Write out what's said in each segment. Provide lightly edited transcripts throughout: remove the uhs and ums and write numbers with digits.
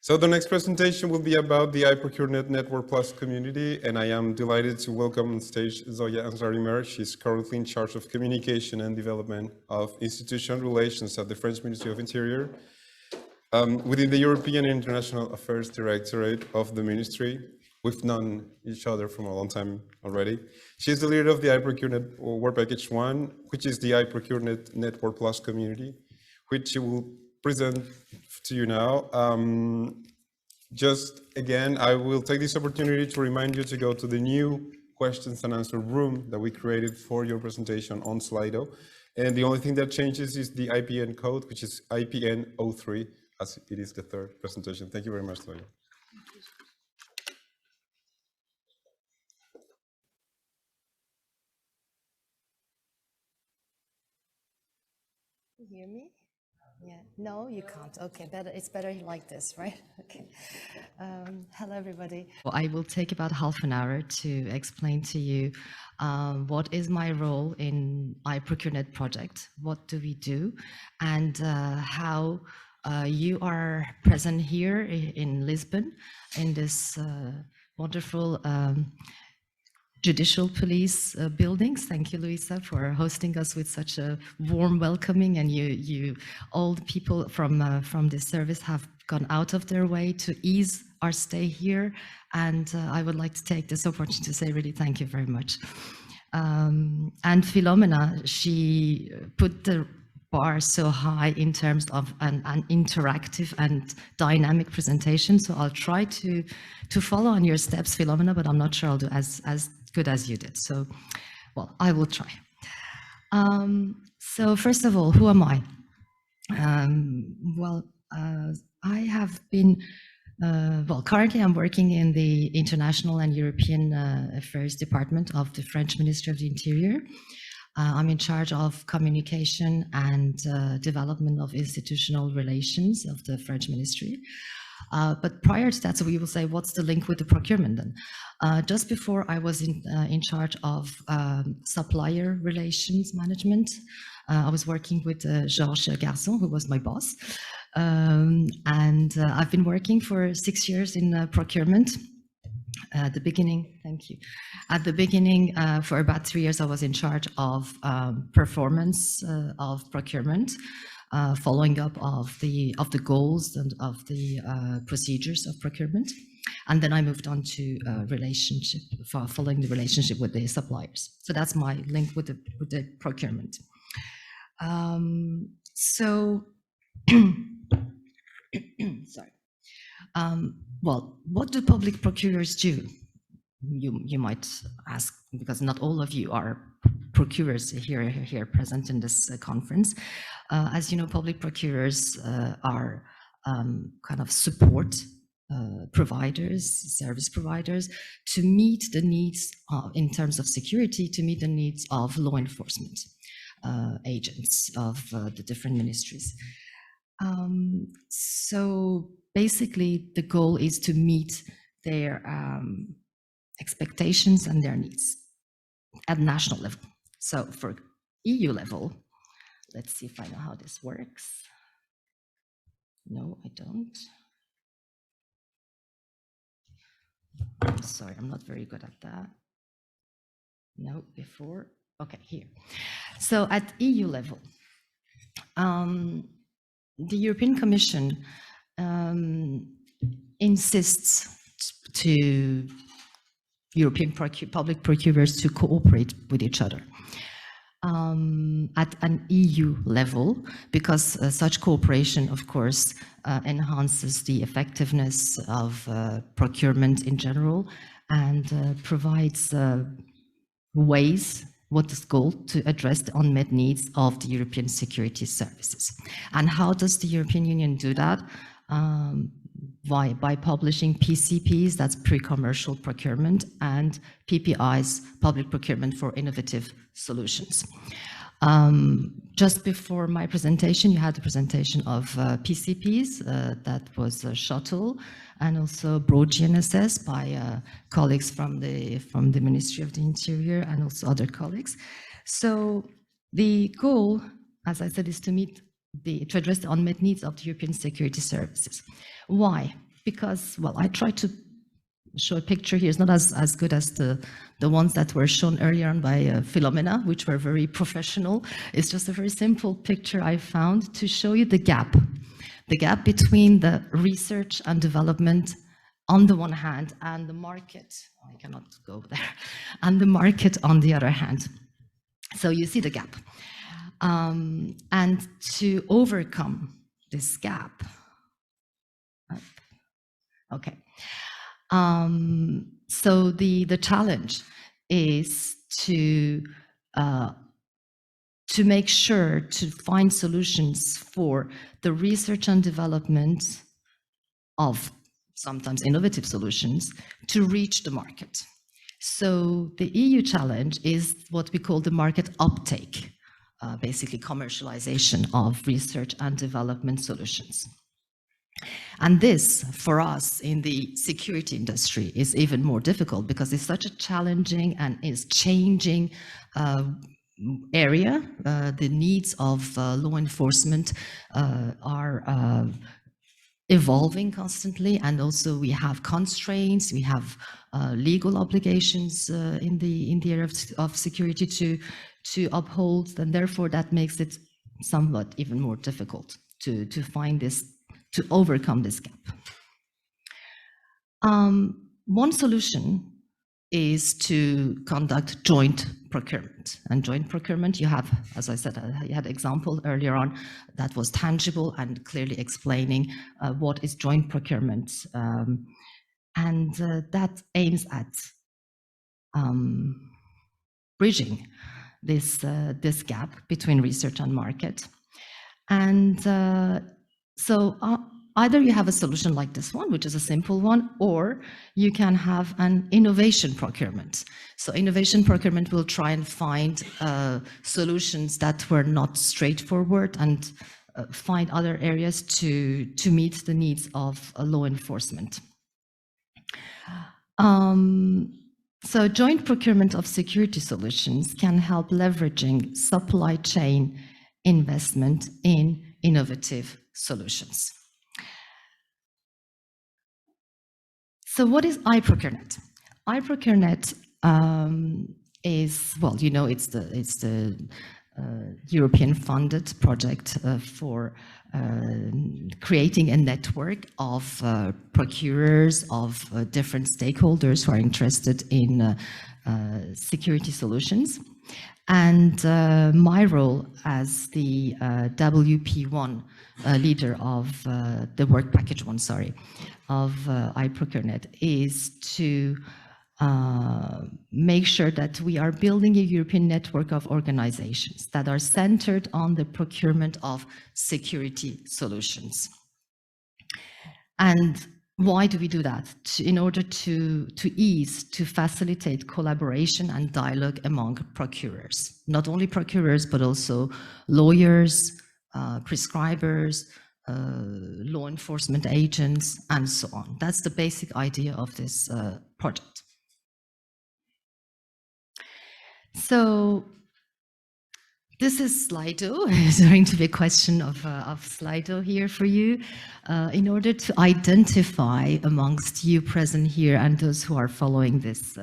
So the next presentation will be about the iProcureNet Network+ community, and I am delighted to welcome on stage Zoïa Ansarimehr. She's currently in charge of communication and development of institutional relations at the French Ministry of Interior, within the European and International Affairs Directorate of the Ministry. We've known each other for a long time already. She's the leader of the iProcureNet Work Package 1, which is the iProcureNet Network+ community, which she will present to you now. Just again, I will take this opportunity to remind you to go to the new questions and answer room that we created for your presentation on Slido. And the only thing that changes is the IPN code, which is IPN 03, as it is the third presentation. Thank you very much, Zoïa. You hear me? Yeah. No, you can't. Okay, better. It's better like this, right? Okay. Hello, everybody. Well, I will take about half an hour to explain to you what is my role in iProcureNet project, what do we do, and how you are present here in Lisbon in this wonderful Judicial Police buildings. Thank you, Luisa, for hosting us with such a warm welcoming. And all the people from this service have gone out of their way to ease our stay here. And I would like to take this opportunity to say really thank you very much. And Philomena, she put the bar so high in terms of an interactive and dynamic presentation. So I'll try to follow on your steps, Philomena, but I'm not sure I'll do as good as you did. So, well, I will try. So first of all, who am I? I have been, currently I'm working in the International and European Affairs Department of the French Ministry of the Interior. I'm in charge of communication and development of institutional relations of the French Ministry. But prior to that, so we will say, what's the link with the procurement then? Just before I was in charge of supplier relations management, I was working with Georges Garçon, who was my boss. And I've been working for 6 years in procurement. At the beginning, thank you. At the beginning, for about 3 years, I was in charge of performance of procurement, following up of the goals and of the procedures of procurement, and then I moved on to relationship, following the relationship with the suppliers. So that's my link with the procurement. Sorry. Well, what do public procurers do? You might ask, because not all of you are procurers here present in this conference. As you know, public procurers are kind of support providers, service providers, to meet the needs in terms of security, to meet the needs of law enforcement agents of the different ministries. So basically, the goal is to meet their expectations and their needs at national level. So for EU level, let's see if I know how this works. No, I don't. I'm sorry, I'm not very good at that. No, before. Okay, here. So at EU level, the European Commission insists to European public procurers to cooperate with each other at an EU level, because such cooperation, of course, enhances the effectiveness of procurement in general and provides ways, what is called, to address the unmet needs of the European security services. And how does the European Union do that? By publishing PCPs, that's pre-commercial procurement, and PPIs, public procurement for innovative solutions. Just before my presentation, you had the presentation of PCPs, that was a shuttle, and also broad GNSS by colleagues from the Ministry of the Interior and also other colleagues. So the goal, as I said, is to address the unmet needs of the European security services. Why? because, well, I tried to show a picture here. It's not as good as the ones that were shown earlier on by Philomena, which were very professional. It's just a very simple picture I found to show you the gap between the research and development on the one hand and the market. I cannot go there, and the market on the other hand. So you see the gap. And to overcome this gap, okay. So the challenge is to make sure to find solutions for the research and development of sometimes innovative solutions to reach the market. So the EU challenge is what we call the market uptake, basically commercialization of research and development solutions. And this, for us in the security industry, is even more difficult because it's such a challenging and is changing area. The needs of law enforcement are evolving constantly, and also we have constraints, we have legal obligations in the area of security to uphold, and therefore that makes it somewhat even more difficult to find this, to overcome this gap. One solution is to conduct joint procurement. And joint procurement, you have, as I said, you had an example earlier on that was tangible and clearly explaining what is joint procurement. And that aims at bridging this gap between research and market. And so either you have a solution like this one, which is a simple one, or you can have an innovation procurement. So innovation procurement will try and find solutions that were not straightforward and find other areas to meet the needs of law enforcement. So joint procurement of security solutions can help leveraging supply chain investment in innovative solutions. So what is iProcureNet? iProcureNet is, well, you know, it's the European funded project for creating a network of procurers, of different stakeholders who are interested in security solutions. And my role as the WP1 leader of the work package one, sorry, of iProcureNet is to make sure that we are building a European network of organizations that are centered on the procurement of security solutions. And why do we do that? In order to facilitate collaboration and dialogue among procurers. Not only procurers, but also lawyers, prescribers, law enforcement agents, and so on. That's the basic idea of this project. So this is Slido. It's going to be a question of Slido here for you. In order to identify amongst you present here and those who are following this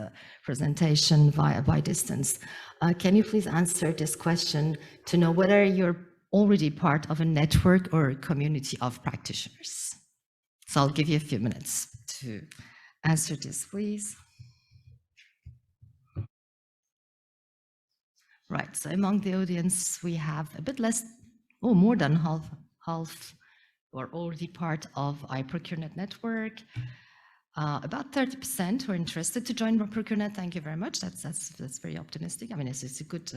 presentation by distance, can you please answer this question to know whether you're already part of a network or a community of practitioners? So I'll give you a few minutes to answer this, please. Right, so among the audience, we have a bit less, more than half who are already part of iProcureNet network. About 30% who are interested to join ProcureNet. Thank you very much. That's very optimistic. I mean, it's a good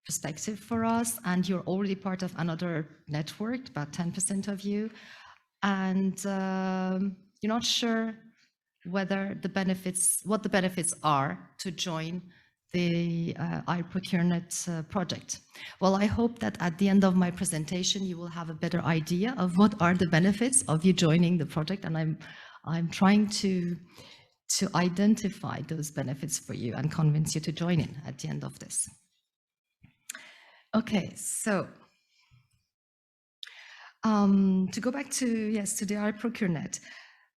perspective for us. And you're already part of another network, about 10% of you. And you're not sure whether what the benefits are to join the iProcureNet project. Well, I hope that at the end of my presentation, you will have a better idea of what are the benefits of you joining the project, and I'm trying to identify those benefits for you and convince you to join in at the end of this. Okay, so To go back to, yes, to the iProcureNet.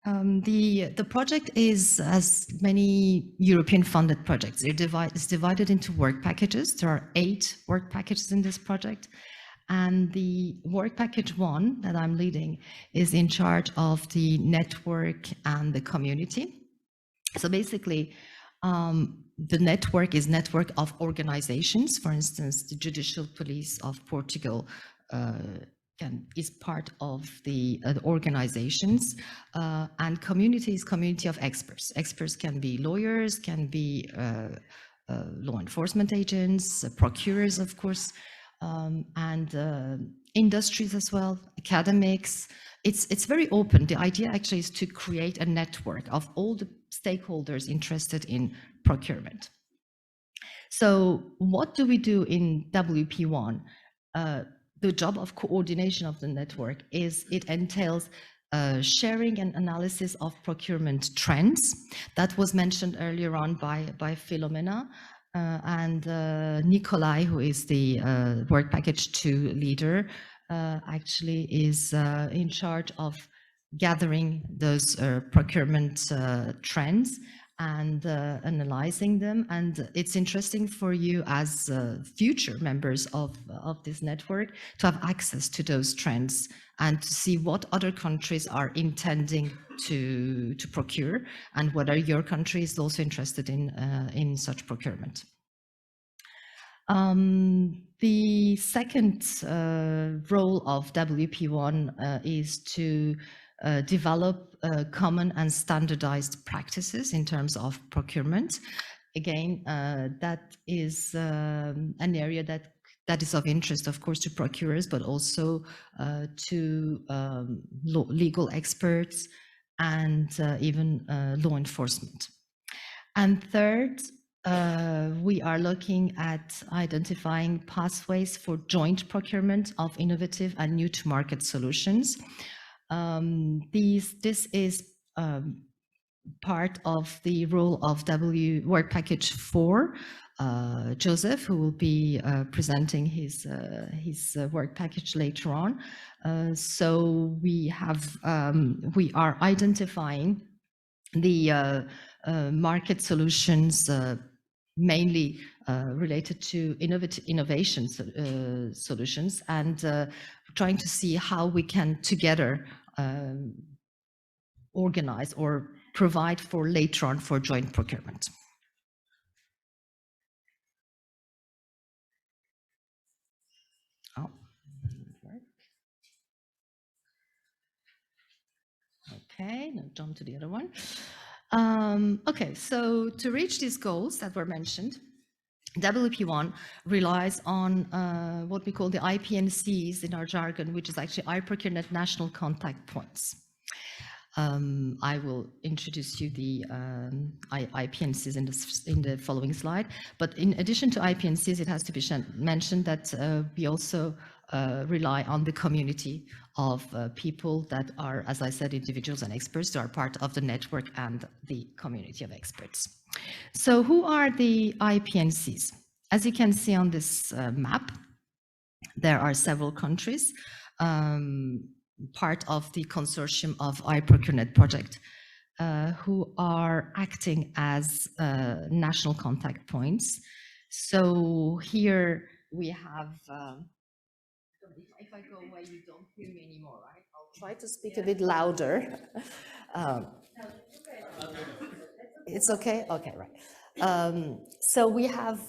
The project is, as many European funded projects, it's divided into work packages. There are 8 work packages in this project. And the work package 1 that I'm leading is in charge of the network and the community. So basically, the network is network of organizations. For instance, the Judicial Police of Portugal is part of the organizations, and community is community of experts. Experts can be lawyers, can be law enforcement agents, procurers, of course, and industries as well, academics. It's very open. The idea actually is to create a network of all the stakeholders interested in procurement. So what do we do in WP1? The job of coordination of the network is it entails sharing and analysis of procurement trends. That was mentioned earlier on by Philomena. And Nikolai, who is the work package 2 leader, actually is in charge of gathering those procurement trends and analyzing them. And it's interesting for you as future members of this network to have access to those trends and to see what other countries are intending to procure and whether your country is also interested in such procurement. The second role of WP1 is to develop common and standardized practices in terms of procurement. Again, that is an area that is of interest, of course, to procurers, but also to legal experts and even law enforcement. And third, we are looking at identifying pathways for joint procurement of innovative and new-to-market solutions. This is part of the role of Work Package 4, Joseph, who will be presenting his work package later on. So we are identifying the market solutions mainly related to innovation solutions, and trying to see how we can together organize or provide for later on for joint procurement. Oh, okay, now jump to the other one. Okay, so to reach these goals that were mentioned, WP1 relies on what we call the IPNCs in our jargon, which is actually iProcureNet National Contact Points. I will introduce you the IPNCs in the following slide. But in addition to IPNCs, it has to be mentioned that we also rely on the community of people that are, as I said, individuals and experts that are part of the network and the community of experts. So who are the IPNCs? As you can see on this map, there are several countries part of the consortium of iProcureNet project who are acting as national contact points. So here we have, if I go away, you don't hear me anymore, right? I'll try to speak a bit louder. It's okay? Okay, right. So we have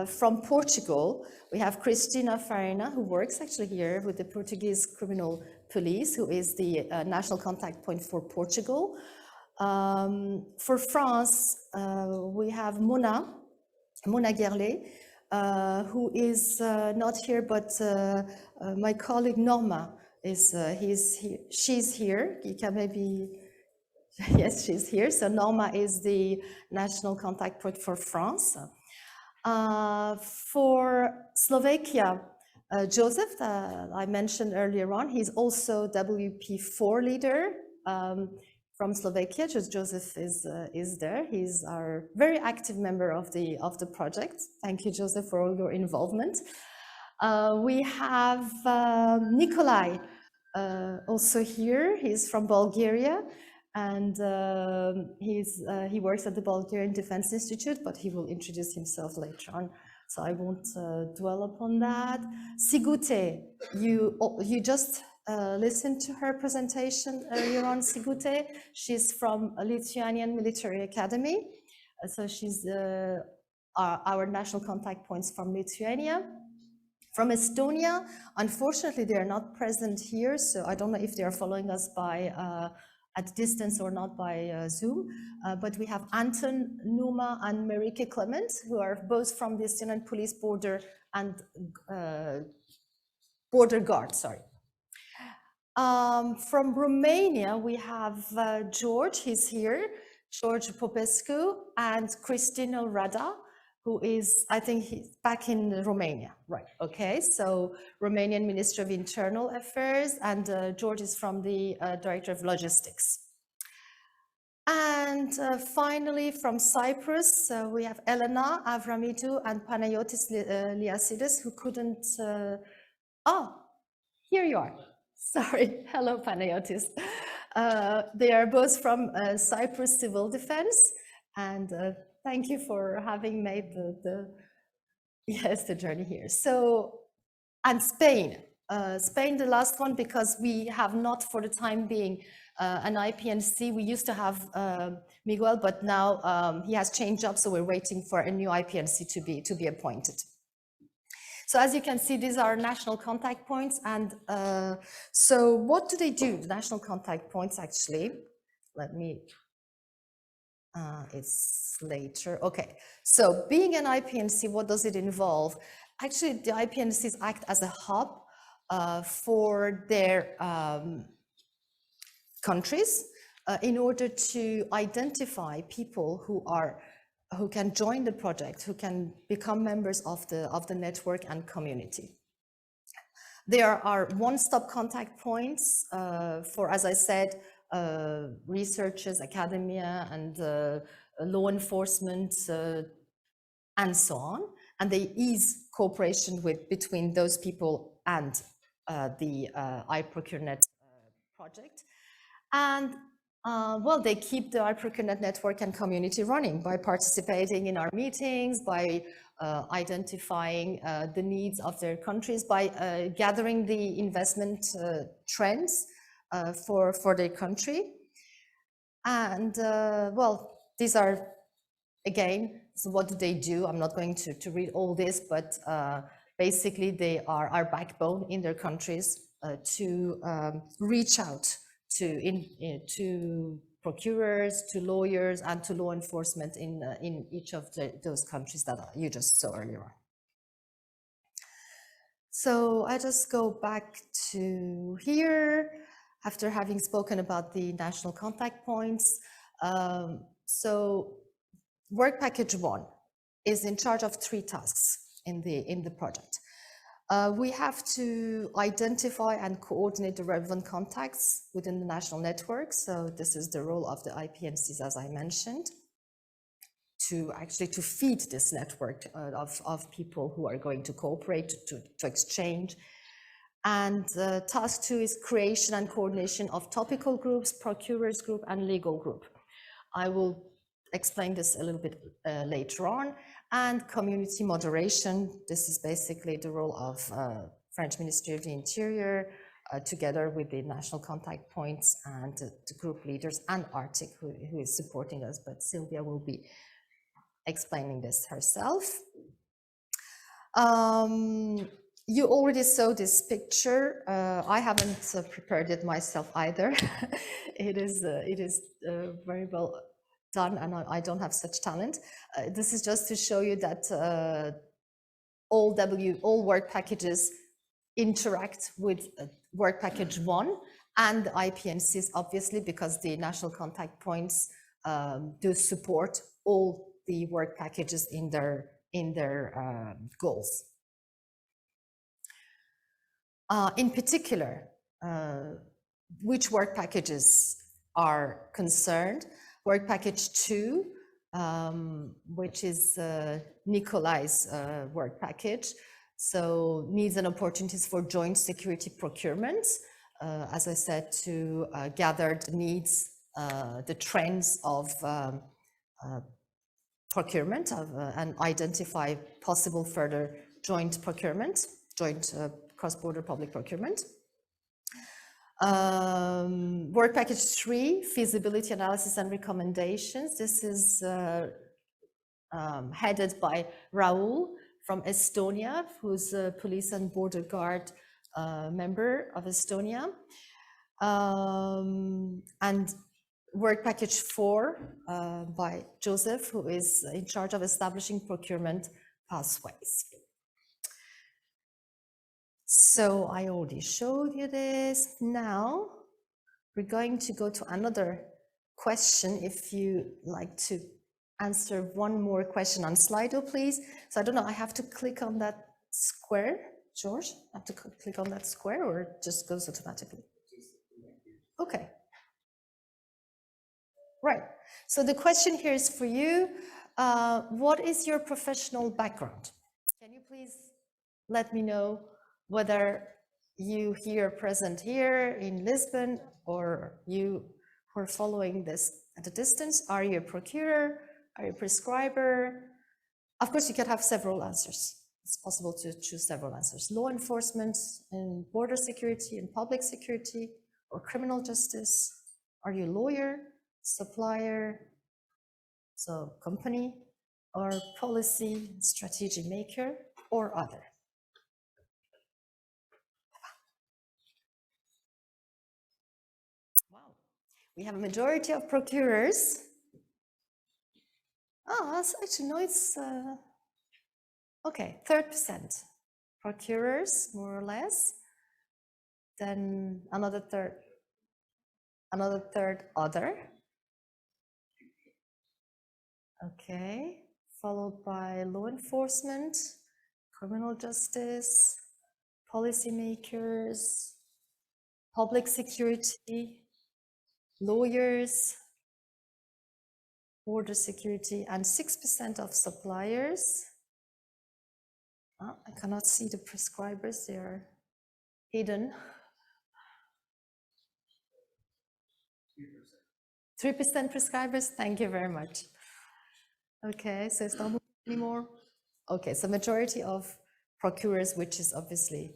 from Portugal, we have Cristina Farina, who works actually here with the Portuguese criminal police, who is the national contact point for Portugal. For France, we have Mona Gerlet, who is not here, but my colleague Norma is, she's here. You can maybe, yes, she's here. So Norma is the national contact point for France. For Slovakia, Joseph, I mentioned earlier on, he's also WP4 leader from Slovakia. Joseph is there. He's our very active member of the project. Thank you, Joseph, for all your involvement. We have Nikolai, also here. He's from Bulgaria, and he works at the Bulgarian Defense Institute, but he will introduce himself later on, so I won't dwell upon that. Sigute, you just listened to her presentation earlier on. Sigute, she's from a Lithuanian Military Academy, so she's our national contact points from Lithuania. From Estonia, unfortunately, they are not present here, so I don't know if they are following us by at distance or not by Zoom. But we have Anton, Numa, and Merike Clement, who are both from the Estonian Police Border and Border Guard. Sorry. From Romania, we have George. He's here. George Popescu and Cristina Rada, who is, I think he's back in Romania, right? Okay, so Romanian Ministry of Internal Affairs, and George is from the Directorate of Logistics. And finally, from Cyprus, we have Elena Avramidou and Panayotis Liasides, who couldn't, here you are. Sorry, hello Panayotis. They are both from Cyprus Civil Defense, and thank you for having made the journey here. So, and Spain, Spain, the last one, because we have not for the time being an IPNC. We used to have Miguel, but now he has changed jobs, so we're waiting for a new IPNC to be appointed. So as you can see, these are national contact points. And so what do they do, the national contact points, actually? Let me, it's later. Okay, so being an IPNC, what does it involve? Actually, the IPNCs act as a hub for their countries in order to identify people who can join the project, who can become members of the network and community. There are one-stop contact points for, as I said, researchers, academia, and law enforcement, and so on. And they ease cooperation between those people and the iProcureNet project. And well, they keep the iProcureNet network and community running by participating in our meetings, by identifying the needs of their countries, by gathering the investment trends for their country. And well, these are, again, so what do they do? I'm not going to read all this, but basically they are our backbone in their countries to reach out to procurers, to lawyers, and to law enforcement in each of those countries that you just saw earlier on. So I just go back to here after having spoken about the national contact points. So work package 1 is in charge of 3 tasks in the project. We have to identify and coordinate the relevant contacts within the national network. So this is the role of the IPNCs, as I mentioned, to feed this network of people who are going to cooperate, to exchange. And task 2 is creation and coordination of topical groups, procurers group, and legal group. I will explain this a little bit later on. And community moderation. This is basically the role of French Ministry of the Interior, together with the national contact points and the group leaders, and Arctic, who is supporting us, but Sylvia will be explaining this herself. You already saw this picture. I haven't prepared it myself either. It is very well done, and I don't have such talent. This is just to show you that all work packages interact with work package 1 and the IPNCs, obviously, because the national contact points do support all the work packages in their goals. In particular, which work packages are concerned? Work package 2, which is Nikolai's work package. So needs and opportunities for joint security procurement. as I said, to gather the needs, the trends of procurement and identify possible further joint procurement, joint cross-border public procurement. Work package 3, feasibility analysis and recommendations. This is headed by Raul from Estonia, who's a police and border guard member of Estonia. And work package 4 by Joseph, who is in charge of establishing procurement pathways. So I already showed you this. Now we're going to go to another question. If you like to answer one more question on Slido, please. So I don't know, I have to click on that square, George? I have to click on that square, or it just goes automatically? Okay. Right. So the question here is for you. What is your professional background? Can you please let me know whether you present here in Lisbon, or you who are following this at a distance? Are you a procurer? Are you a prescriber? Of course, you can have several answers. It's possible to choose several answers. Law enforcement and border security and public security, or criminal justice? Are you a lawyer, supplier, so company, or policy, strategy maker, or other? Wow, we have a majority of procurers. Oh, actually, no, it's okay, 30% procurers, more or less. Then another third other. Okay, followed by law enforcement, criminal justice, policymakers, public security, lawyers, border security, and 6% of suppliers. Oh, I cannot see the prescribers, they are hidden. 3% prescribers, thank you very much. Okay, so it's not moving anymore. Okay, so majority of procurers, which is obviously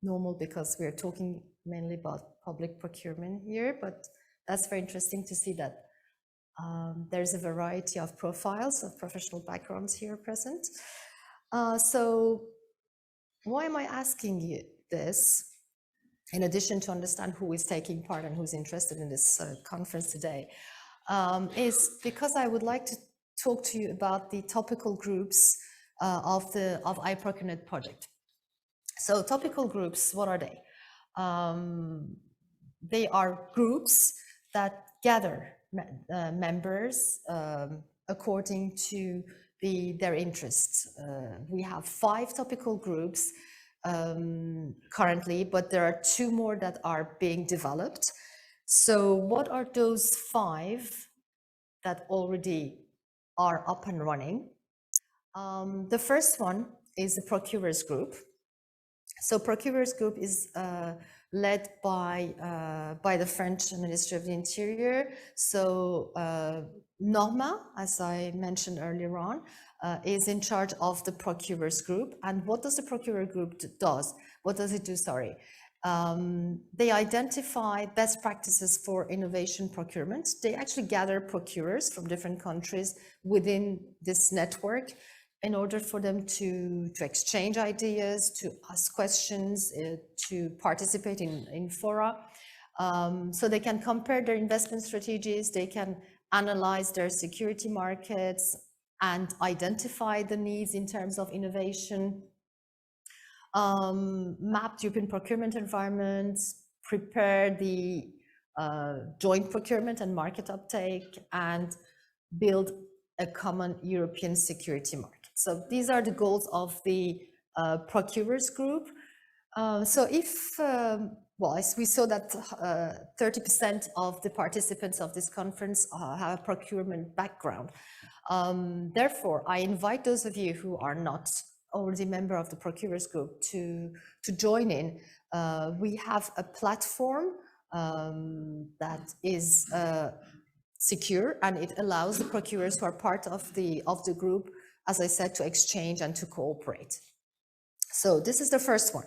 normal because we're talking mainly about public procurement here, but that's very interesting to see that there's a variety of profiles of professional backgrounds here present. So why am I asking you this? In addition to understand who is taking part and who's interested in this conference today, is because I would like to talk to you about the topical groups of iProcureNet project. So topical groups, what are they? They are groups that gather members according to their interests. We have 5 topical groups currently, but there are 2 more that are being developed. So what are those 5 that already are up and running? The first one is the procurers group. So procurers group is led by the French Ministry of the Interior. So Norma, as I mentioned earlier on, is in charge of the procurers group. And what does the procurer group does? What does it do? Sorry. They identify best practices for innovation procurement. They actually gather procurers from different countries within this network in order for them to exchange ideas, to ask questions, to participate in fora. So they can compare their investment strategies, they can analyze their security markets and identify the needs in terms of innovation, map the European procurement environment, prepare the joint procurement and market uptake, and build a common European security market. So these are the goals of the procurers group. So if, well, as we saw that 30% of the participants of this conference have a procurement background. Therefore, I invite those of you who are not already member of the procurers group to join in. We have a platform that is secure, and it allows the procurers who are part of the group, as I said, to exchange and to cooperate. So this is the first one.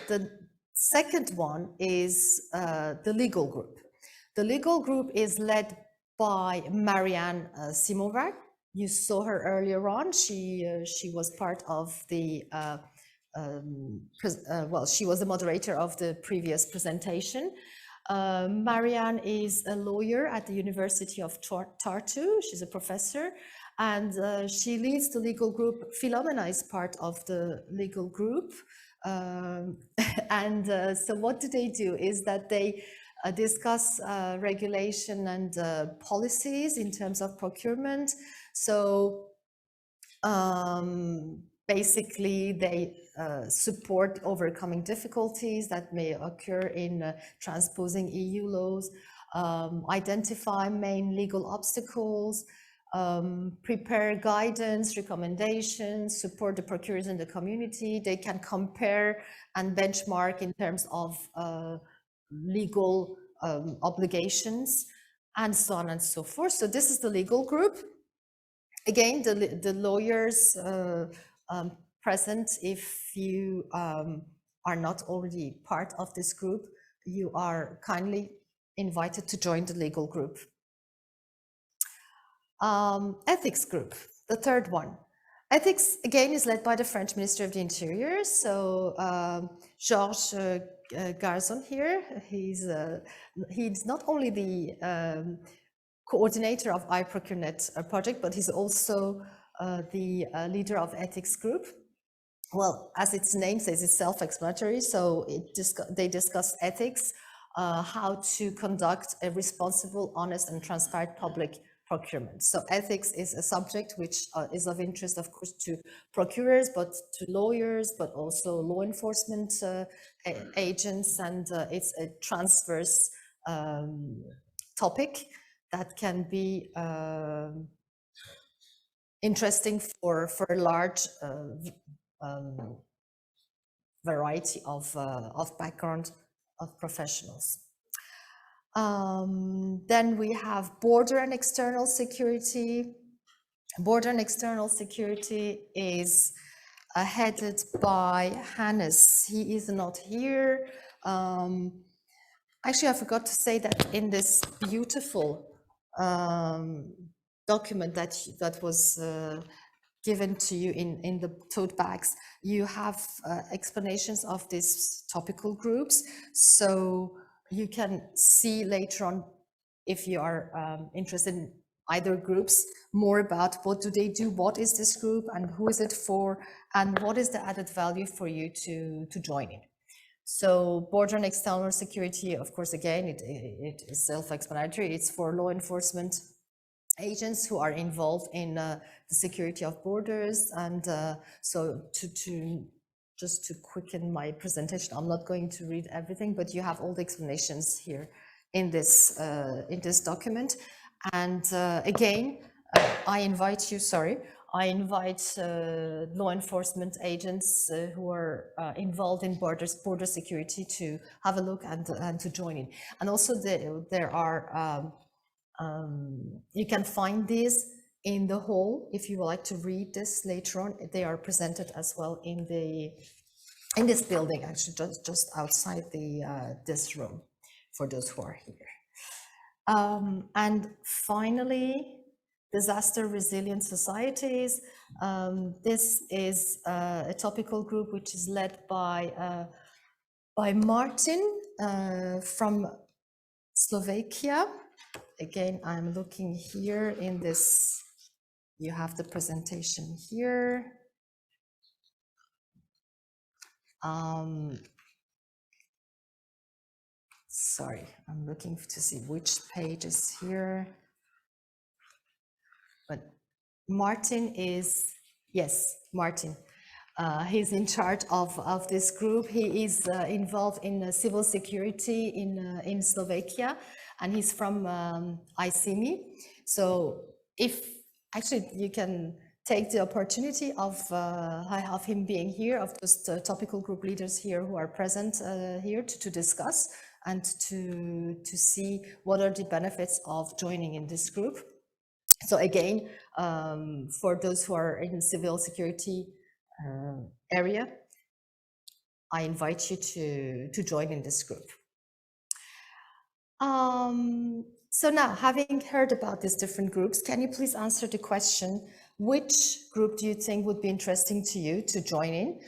The second one is the legal group. The legal group is led by Marianne Simovac. You saw her earlier on. She was part of the, well, she was the moderator of the previous presentation. Marianne is a lawyer at the University of Tartu. She's a professor, and she leads the legal group. Philomena is part of the legal group. So what do is that they discuss regulation and policies in terms of procurement. So basically they support overcoming difficulties that may occur in transposing EU laws, identify main legal obstacles, prepare guidance, recommendations, support the procurers in the community. They can compare and benchmark in terms of legal obligations, and so on and so forth. So this is the legal group. Again, the lawyers present, if you are not already part of this group, you are kindly invited to join the legal group. Ethics group, the third one. Ethics, again, is led by the French Minister of the Interior. So Georges Garzon here, he's not only the coordinator of iProcureNet project, but he's also the leader of ethics group. Well, as its name says, it's self-explanatory. So they discuss ethics, how to conduct a responsible, honest, and transparent public procurement. So ethics is a subject which is of interest, of course, to procurers, but to lawyers, but also law enforcement agents, and it's a transverse topic that can be interesting for a large variety of background of professionals. Then we have border and external security. Border and external security is headed by Hannes. He is not here. Actually, I forgot to say that in this beautiful document that was given to you in the tote bags, you have explanations of these topical groups. So you can see later on, if you are interested in either groups, more about what do they do, what is this group, and who is it for, and what is the added value for you to join in. So border and external security, of course, again, it is self-explanatory. It's for law enforcement agents who are involved in the security of borders. And so just to quicken my presentation, I'm not going to read everything, but you have all the explanations here in this document. And again, I invite law enforcement agents who are involved in border security to have a look and to join in. And also there are, you can find these in the hall if you would like to read this later on. They are presented as well in this building, actually just outside this room for those who are here. And finally, disaster resilient societies. This is a topical group which is led by Martin from Slovakia. Again, I'm looking here in this, you have the presentation here. Sorry, I'm looking to see which page is here. But Martin is, yes, Martin. He's in charge of this group. He is involved in civil security in Slovakia, and he's from ICMI. So if actually you can take the opportunity of him being here, of those topical group leaders here who are present here to discuss and to see what are the benefits of joining in this group. So again, for those who are in civil security area, I invite you to join in this group. So now, having heard about these different groups, can you please answer the question, which group do you think would be interesting to you to join in?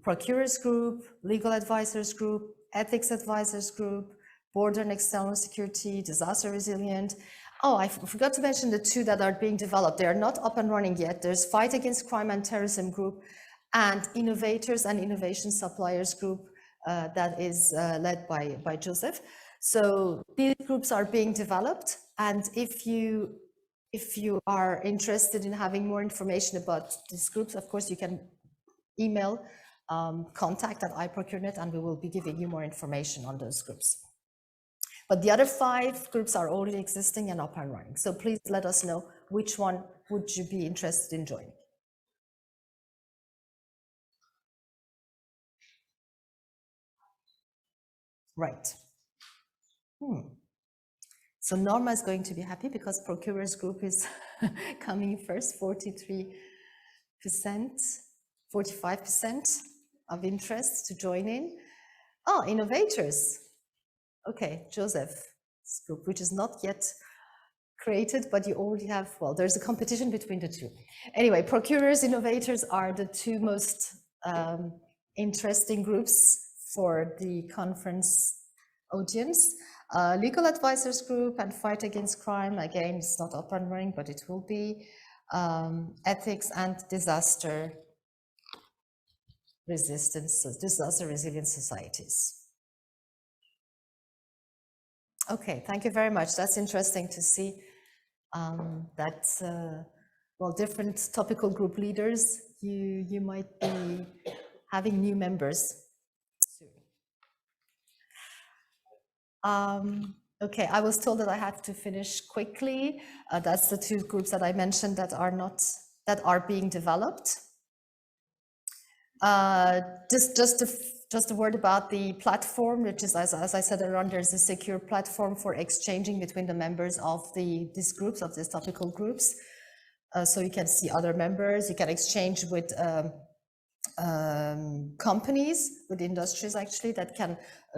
Procurers group, legal advisors group, ethics advisors group, border and external security, disaster resilient. Oh, I forgot to mention the two that are being developed. They are not up and running yet. There's Fight Against Crime and Terrorism group and Innovators and Innovation Suppliers group that is led by Joseph. So these groups are being developed, and if you are interested in having more information about these groups, of course you can email contact@iProcureNet, and we will be giving you more information on those groups. But the other 5 groups are already existing and up and running. So please let us know which one would you be interested in joining. Right. So Norma is going to be happy because Procurers Group is coming first, 43%, 45% of interest to join in. Oh, Innovators. Okay, Joseph's group, which is not yet created, but you already have, well, there's a competition between the two. Anyway, Procurers, Innovators are the 2 most interesting groups for the conference audience. Legal Advisors Group and Fight Against Crime, again, it's not up and running, but it will be. Ethics and Disaster Resilient Societies. Okay, thank you very much. That's interesting to see that, well, different topical group leaders, you might be having new members soon. Okay, I was told that I have to finish quickly. That's the 2 groups that I mentioned that are being developed. Just a word about the platform, which is, as I said earlier, there's a secure platform for exchanging between the members of these groups, of these topical groups. So you can see other members, you can exchange with companies, with industries actually, that can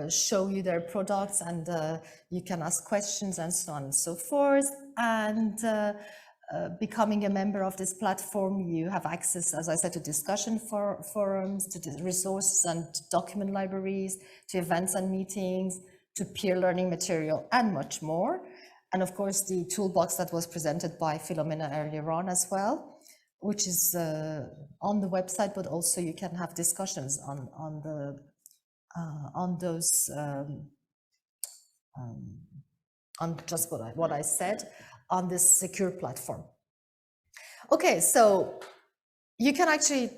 show you their products, and you can ask questions and so on and so forth. And becoming a member of this platform, you have access, as I said, to discussion forums, to resources and document libraries, to events and meetings, to peer learning material, and much more. And of course, the toolbox that was presented by Philomena earlier on as well, which is on the website, but also you can have discussions on those, on just what I said, on this secure platform. Okay, so you can actually,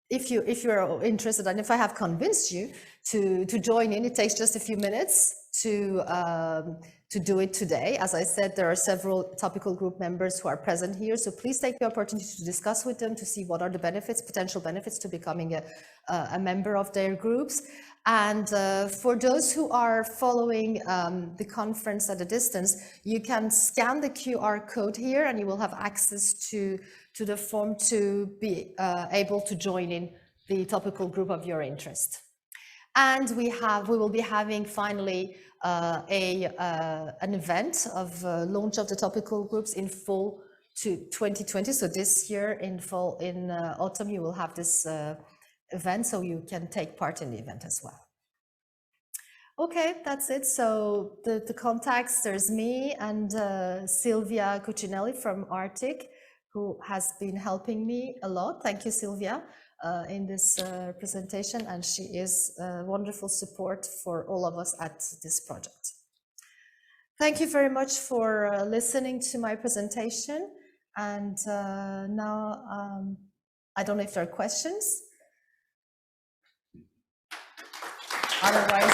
if you're interested, and if I have convinced you to join in, it takes just a few minutes to do it today. As I said, there are several topical group members who are present here, so please take the opportunity to discuss with them to see what are the benefits, potential benefits to becoming a member of their groups. And for those who are following the conference at a distance, you can scan the QR code here, and you will have access to the form to be able to join in the topical group of your interest. And we will be having finally an event of launch of the topical groups in fall to 2020. So this year in fall, in autumn, you will have this event, so you can take part in the event as well. Okay, that's it. So the contacts, there's me and Silvia Cucinelli from Arctic, who has been helping me a lot. Thank you, Silvia, in this presentation, and she is wonderful support for all of us at this project. Thank you very much for listening to my presentation. And now, I don't know if there are questions. Otherwise,